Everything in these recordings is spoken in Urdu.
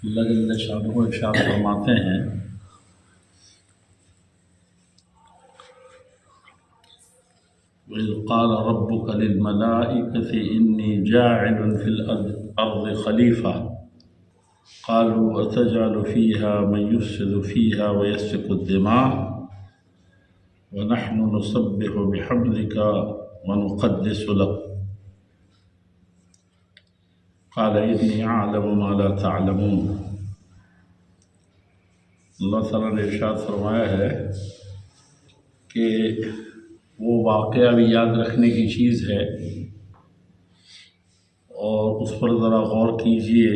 اللہ جل شانہ ارشاد فرماتے ہیں وَإِذْ قَالَ رَبُّكَ لِلْمَلَائِكَةِ إِنِّي جَاعِلٌ فِي الْأَرْضِ خَلِيفَةً قَالُوا أَتَجْعَلُ فِيهَا مَن يُفْسِدُ فِيهَا وَيَسْفِكُ الدِّمَاءَ وَنَحْنُ نُسَبِّحُ بِحَمْدِكَ وَنُقَدِّسُ لَكَ قال انی اعلم ما لا تعلمون۔ اللہ تعالیٰ نے ارشاد فرمایا ہے کہ وہ واقعہ بھی یاد رکھنے کی چیز ہے اور اس پر ذرا غور کیجئے،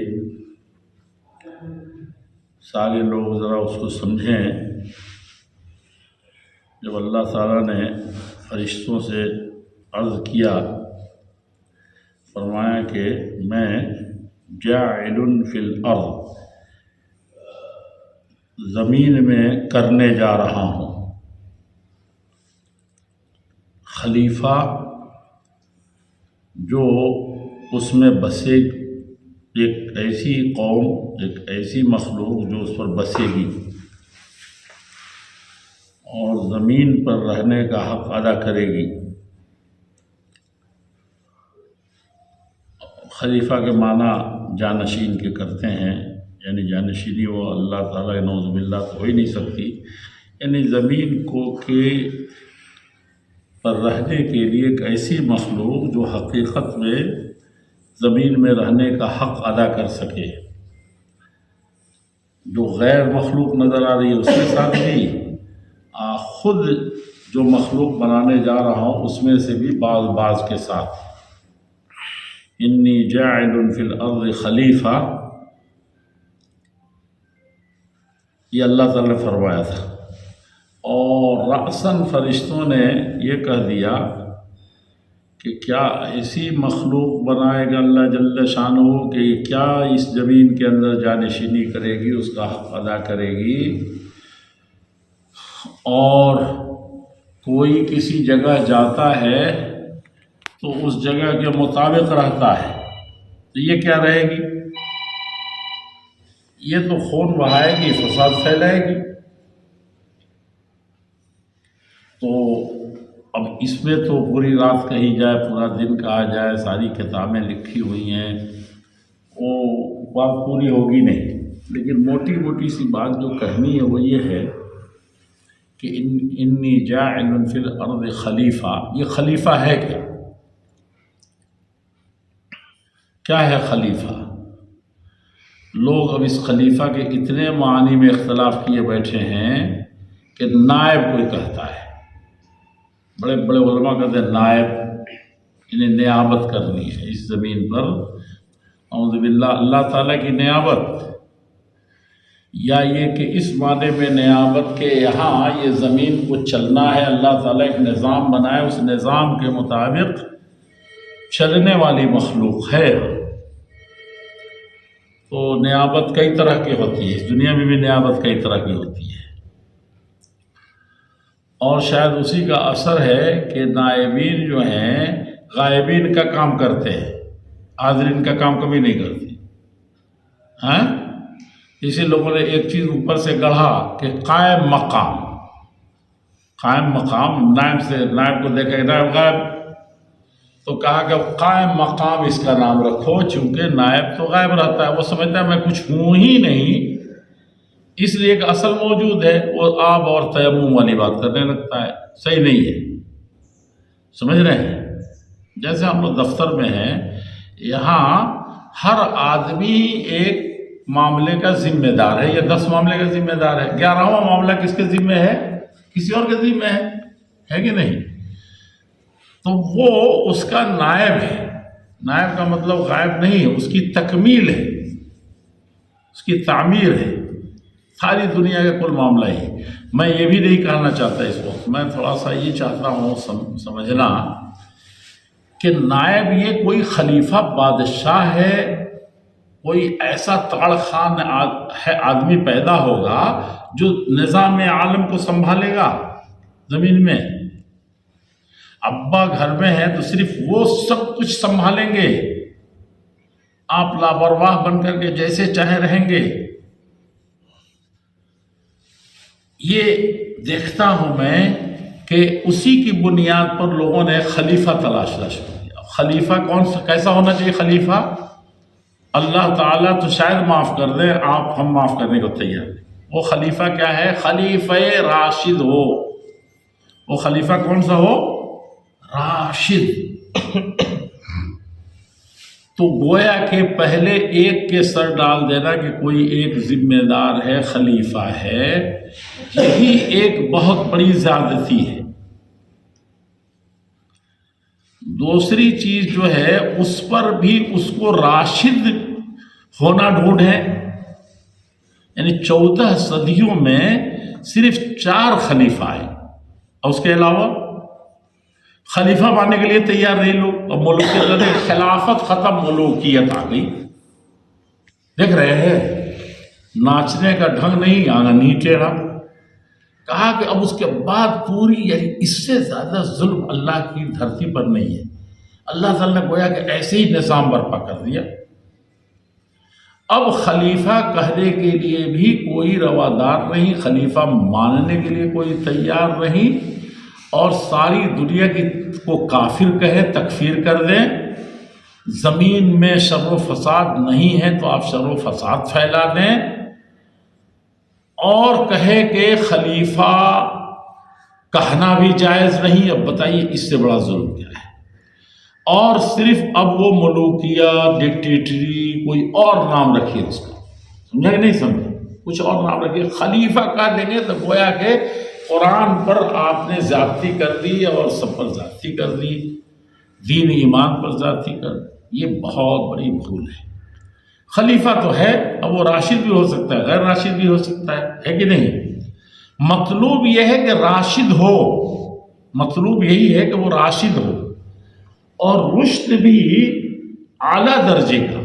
سارے لوگ ذرا اس کو سمجھیں۔ جب اللہ تعالیٰ نے فرشتوں سے عرض کیا، فرمایا کہ میں جاعل فی الارض، زمین میں کرنے جا رہا ہوں خلیفہ جو اس میں بسے، ایک ایسی قوم، ایک ایسی مخلوق جو اس پر بسے گی اور زمین پر رہنے کا حق ادا کرے گی۔ خلیفہ کے معنی جانشین کے کرتے ہیں، یعنی جانشینی وہ اللہ تعالیٰ نعوذ باللہ تو ہو ہی نہیں سکتی، یعنی زمین کو کے پر رہنے کے لیے ایک ایسی مخلوق جو حقیقت میں زمین میں رہنے کا حق ادا کر سکے۔ جو غیر مخلوق نظر آ رہی ہے اس کے ساتھ بھی، خود جو مخلوق بنانے جا رہا ہوں اس میں سے بھی بعض کے ساتھ۔ انی جاعل فی الارض خلیفہ، یہ اللہ تعالیٰ نے فرمایا تھا، اور رأساً فرشتوں نے یہ کہہ دیا کہ کیا ایسی مخلوق بنائے گا اللہ جل شانہ کہ کیا اس زمین کے اندر جانشینی کرے گی، اس کا حق ادا کرے گی، اور کوئی کسی جگہ جاتا ہے تو اس جگہ کے مطابق رہتا ہے تو یہ کیا رہے گی؟ یہ تو خون بہائے گی، فساد پھیلائے گی۔ تو اب اس میں تو پوری رات کہی جائے، پورا دن کہا جائے، ساری کتابیں لکھی ہوئی ہیں، وہ بات پوری ہوگی نہیں، لیکن موٹی موٹی سی بات جو کہنی ہے وہ یہ ہے کہ انی جاعل فی الارض خلیفہ۔ یہ خلیفہ ہے کیا ہے خلیفہ؟ لوگ اب اس خلیفہ کے اتنے معنی میں اختلاف کیے بیٹھے ہیں کہ نائب کوئی کہتا ہے، بڑے بڑے علماء کہتے ہیں نائب، انہیں نیابت کرنی ہے اس زمین پر، اعوذ باللہ اللہ تعالیٰ کی نیابت، یا یہ کہ اس معنی میں نیابت کے یہاں یہ زمین کو چلنا ہے، اللہ تعالیٰ ایک نظام بنائے، اس نظام کے مطابق چلنے والی مخلوق ہے۔ تو نیابت کئی طرح کی ہوتی ہے، اس دنیا میں بھی نیابت کئی طرح کی ہوتی ہے، اور شاید اسی کا اثر ہے کہ نائبین جو ہیں غائبین کا کام کرتے ہیں، حاضرین کا کام کبھی نہیں کرتے۔ اسی لوگوں نے ایک چیز اوپر سے گڑھا کہ قائم مقام، قائم مقام، نائب کو دیکھا کہ نائب غائب، تو کہا کہ قائم مقام اس کا نام رکھو، چونکہ نائب تو غائب رہتا ہے، وہ سمجھتا ہے میں کچھ ہوں ہی نہیں، اس لیے کہ اصل موجود ہے، وہ آب اور تیمم والی بات کرنے لگتا ہے، صحیح نہیں ہے۔ سمجھ رہے ہیں؟ جیسے ہم لوگ دفتر میں ہیں، یہاں ہر آدمی ایک معاملے کا ذمہ دار ہے، یا 10 معاملے کا ذمہ دار ہے، 11واں معاملہ کس کے ذمہ ہے؟ کسی اور کے ذمہ ہے کہ نہیں؟ تو وہ اس کا نائب ہے۔ نائب کا مطلب غائب نہیں ہے، اس کی تکمیل ہے، اس کی تعمیر ہے، ساری دنیا کا کل معاملہ ہی۔ میں یہ بھی نہیں کہنا چاہتا اس وقت، میں تھوڑا سا یہ چاہتا ہوں سمجھنا کہ نائب یہ کوئی خلیفہ بادشاہ ہے، کوئی ایسا تاڑ خان ہے آدمی پیدا ہوگا جو نظام عالم کو سنبھالے گا زمین میں۔ ابا گھر میں ہیں تو صرف وہ سب کچھ سنبھالیں گے، آپ لاپرواہ بن کر کے جیسے چاہے رہیں گے. یہ دیکھتا ہوں میں کہ اسی کی بنیاد پر لوگوں نے خلیفہ تلاشنا شروع کیا. خلیفہ کون سا کیسا ہونا چاہیے؟ خلیفہ اللہ تعالیٰ تو شاید معاف کر دیں، ہم معاف کرنے کو تیار ہیں. وہ خلیفہ کیا ہے؟ خلیفہ راشد ہو. وہ خلیفہ کون سا ہو؟ راشد. تو گویا کہ پہلے ایک کے سر ڈال دینا کہ کوئی ایک ذمہ دار ہے، خلیفہ ہے، یہی ایک بہت بڑی زیادتی ہے. دوسری چیز جو ہے اس پر بھی اس کو راشد ہونا ڈھونڈے. یعنی 14 صدیوں میں صرف 4 خلیفہ آئے اور اس کے علاوہ خلیفہ بننے کے لیے تیار نہیں لوگ. اب ملوکیت خلافت ختم، ملوکیت آ گئی. دیکھ رہے ہیں ناچنے کا ڈھنگ نہیں، آنا نیچے رہا. کہا کہ اب اس کے بعد پوری، یعنی اس سے زیادہ ظلم اللہ کی دھرتی پر نہیں ہے. اللہ تعالیٰ نے گویا کہ ایسے ہی نظام برپا کر دیا. اب خلیفہ کہنے کے لیے بھی کوئی روادار نہیں، خلیفہ ماننے کے لیے کوئی تیار نہیں، اور ساری دنیا کو کافر کہے، تکفیر کر دیں. زمین میں شر و فساد نہیں ہے تو آپ شر و فساد پھیلا دیں، اور کہے کہ خلیفہ کہنا بھی جائز نہیں. اب بتائیے اس سے بڑا ظلم کیا ہے؟ اور صرف اب وہ ملوکیت، ڈکٹیٹری، کوئی اور نام رکھیے اس کا، سمجھا کہ نہیں سمجھا؟ کچھ اور نام رکھیے، خلیفہ کا دیں گے تو گویا کہ قرآن پر آپ نے زیادتی کر دی اور سب پر زیادتی کر دی، دین ایمان پر زیادتی کر دی. یہ بہت بڑی بھول ہے. خلیفہ تو ہے، اب وہ راشد بھی ہو سکتا ہے، غیر راشد بھی ہو سکتا ہے کہ نہیں؟ مطلوب یہ ہے کہ راشد ہو، مطلوب یہی ہے کہ وہ راشد ہو، اور رشد بھی اعلیٰ درجے کا.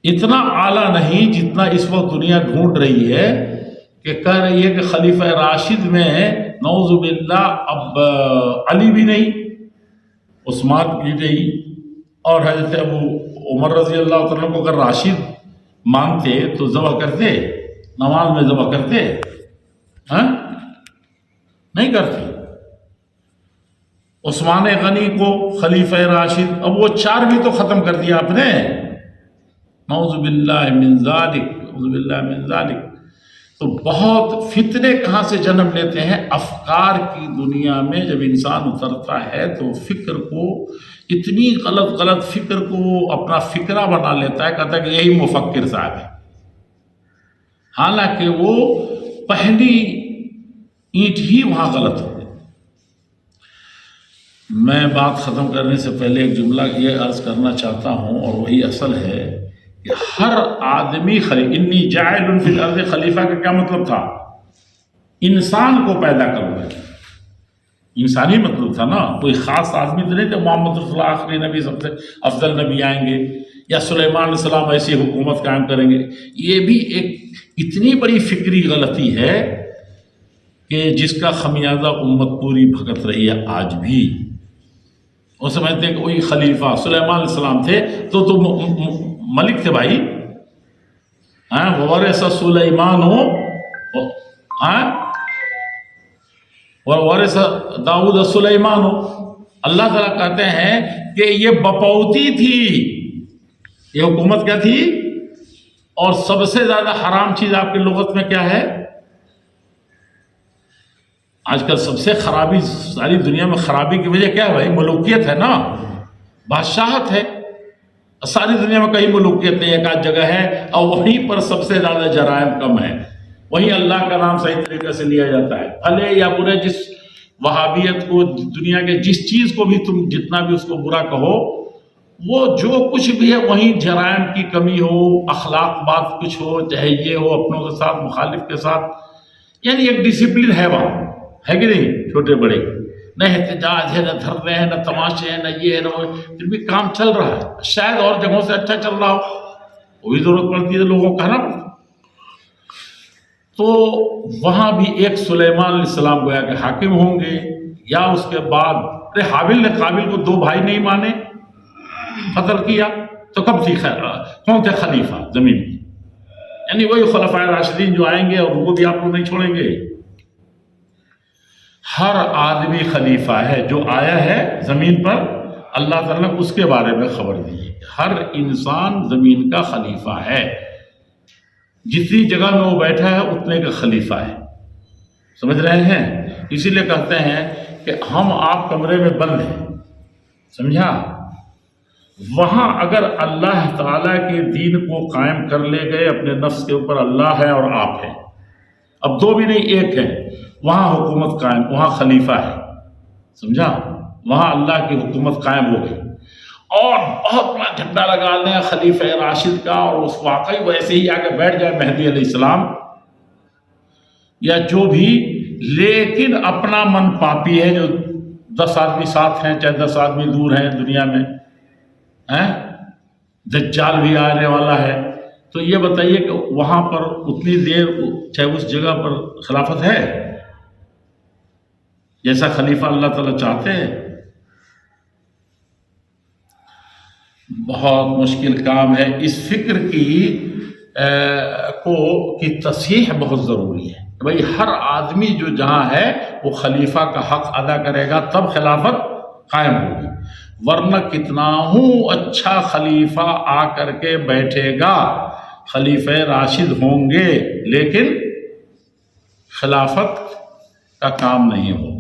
اتنا اعلیٰ نہیں جتنا اس وقت دنیا ڈھونڈ رہی ہے، کہ کہہ رہی ہے کہ خلیفہ راشد میں نعوذ باللہ اب علی بھی نہیں، عثمان بھی نہیں، اور حضرت ابو عمر رضی اللہ عنہ کو اگر راشد مانتے تو ذبح کرتے، نماز میں ذبح کرتے؟ ہاں نہیں کرتے. عثمان غنی کو خلیفہ راشد، اب وہ 4 بھی تو ختم کر دیا آپ نے. نعوذ باللہ من ذالک، نعوذ باللہ من ذالک. تو بہت فتنے کہاں سے جنم لیتے ہیں؟ افکار کی دنیا میں جب انسان اترتا ہے تو فکر کو، اتنی غلط فکر کو اپنا فکرہ بنا لیتا ہے، کہتا ہے کہ یہی مفکر صاحب ہے، حالانکہ وہ پہلی اینٹ ہی وہاں غلط ہو گئی. میں بات ختم کرنے سے پہلے ایک جملہ یہ عرض کرنا چاہتا ہوں، اور وہی اصل ہے کہ ہر آدمی انی جاعل فی الارض خلیفہ کا کیا مطلب تھا؟ انسان کو پیدا کرنا ہے، انسانی مطلب تھا نا. کوئی خاص آدمی تو نہیں کہ محمد رسول اللہ آخری نبی، سب سے افضل نبی آئیں گے، یا سلیمان علیہ السلام ایسی حکومت قائم کریں گے. یہ بھی ایک اتنی بڑی فکری غلطی ہے کہ جس کا خمیازہ امت پوری بھگت رہی ہے آج بھی. وہ سمجھتے ہیں کہ وہی خلیفہ سلیمان علیہ السلام تھے تو ملک تھے بھائی. وورث سلیمان ہو، وورث داؤد سلیمان ہو. اللہ تعالیٰ کہتے ہیں کہ یہ بپوتی تھی، یہ حکومت کیا تھی؟ اور سب سے زیادہ حرام چیز آپ کی لغت میں کیا ہے؟ آج کل سب سے خرابی، ساری دنیا میں خرابی کی وجہ کیا ہے بھائی؟ ملوکیت ہے نا، بادشاہت ہے. ساری دنیا میں کہیں ملوکیت نہیں، ایک آدھ جگہ ہے، اور وہیں پر سب سے زیادہ جرائم کم ہے. وہیں اللہ کا نام صحیح طریقے سے لیا جاتا ہے، بھلے یا برے. جس وہابیت کو، دنیا کے جس چیز کو بھی تم جتنا بھی اس کو برا کہو، وہ جو کچھ بھی ہے وہیں جرائم کی کمی ہو، اخلاق بات کچھ ہو، چاہے یہ ہو اپنوں کے ساتھ، مخالف کے ساتھ. یعنی ایک ڈسپلن ہے وہاں، ہے کہ نہیں؟ چھوٹے بڑے نہ احتجاج ہے، نہ دھرنے ہیں، نہ تماشے ہیں، نہ یہ ہے نہ وہ، پھر بھی کام چل رہا ہے. شاید اور جگہوں سے اچھا چل رہا ہو، وہ بھی ضرورت پڑتی ہے لوگوں کو کہنا پڑتا. تو وہاں بھی ایک سلیمان علیہ السلام گویا کہ حاکم ہوں گے، یا اس کے بعد حابل نے قابل کو 2 بھائی نہیں مانے، قتل کیا. تو کب تھی کون تھے خلیفہ زمین میں؟ یعنی وہی خلفائے راشدین جو آئیں گے اور ان کو بھی آپ لوگ نہیں چھوڑیں گے. ہر آدمی خلیفہ ہے جو آیا ہے زمین پر، اللہ تعالیٰ نے اس کے بارے میں خبر دی ہے. ہر انسان زمین کا خلیفہ ہے، جتنی جگہ میں وہ بیٹھا ہے اتنے کا خلیفہ ہے. سمجھ رہے ہیں؟ اسی لیے کہتے ہیں کہ ہم آپ کمرے میں بند ہیں، سمجھا؟ وہاں اگر اللہ تعالیٰ کے دین کو قائم کر لے گئے، اپنے نفس کے اوپر اللہ ہے اور آپ ہیں، اب دو بھی نہیں ایک ہے، وہاں حکومت قائم، وہاں خلیفہ ہے، سمجھا؟ وہاں اللہ کی حکومت قائم ہو گئی. اور بہت بڑا جھنڈا لگا لیں خلیفہ راشد کا، اور اس واقعی ویسے ہی آ کے بیٹھ جائے مہدی علیہ السلام یا جو بھی، لیکن اپنا من پاپی ہے، جو 10 آدمی ساتھ ہیں چاہے 10 آدمی دور ہیں دنیا میں، دجال بھی آنے والا ہے. تو یہ بتائیے کہ وہاں پر اتنی دیر چاہے اس جگہ پر خلافت ہے جیسا خلیفہ اللہ تعالیٰ چاہتے ہیں؟ بہت مشکل کام ہے. اس فکر کی تصحیح بہت ضروری ہے. بھائی ہر آدمی جو جہاں ہے وہ خلیفہ کا حق ادا کرے گا تب خلافت قائم ہوگی، ورنہ کتنا ہوں اچھا خلیفہ آ کر کے بیٹھے گا، خلیفہ راشد ہوں گے، لیکن خلافت کا کام نہیں ہوگا.